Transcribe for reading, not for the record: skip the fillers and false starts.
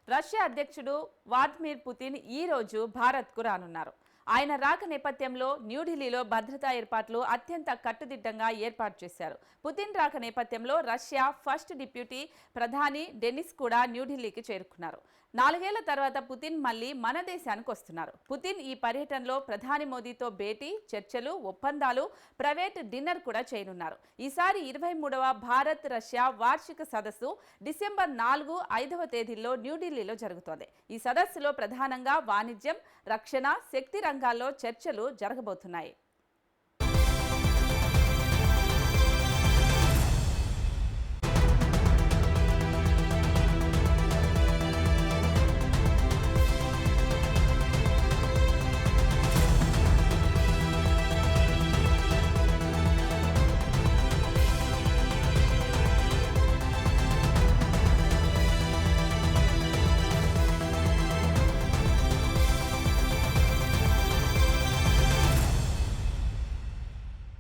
Russia అధ్యక్షుడు Vladimir Putin ఈ రోజు భారత్కు రానున్నారు. ఆయన రాక నేపథ్యంలో న్యూఢిల్లీలో భద్రతా ఏర్పాట్లు అత్యంత కట్టుదిట్టంగా ఏర్పాటు చేశారు. పుతిన్ రాక నేపథ్యంలో రష్యా ఫస్ట్ డిప్యూటీ ప్రధాని డెనిస్ కూడా న్యూఢిల్లీకి చేరుకున్నారు. 4 ఏళ్ల తర్వాత పుతిన్ మళ్లీ మన దేశానికి వస్తున్నారు. పుతిన్ ఈ పర్యటనలో ప్రధాని మోదీతో భేటీ, చర్చలు, ఒప్పందాలు, ప్రైవేట్ డిన్నర్ కూడా చేయనున్నారు. ఈసారి 23వ భారత్ రష్యా వార్షిక సదస్సు డిసెంబర్ 4, 5వ తేదీల్లో న్యూఢిల్లీలో జరుగుతోంది. ఈ సదస్సులో ప్రధానంగా వాణిజ్యం, రక్షణ, శక్తి రంగాల్లో చర్చలు జరగబోతున్నాయి.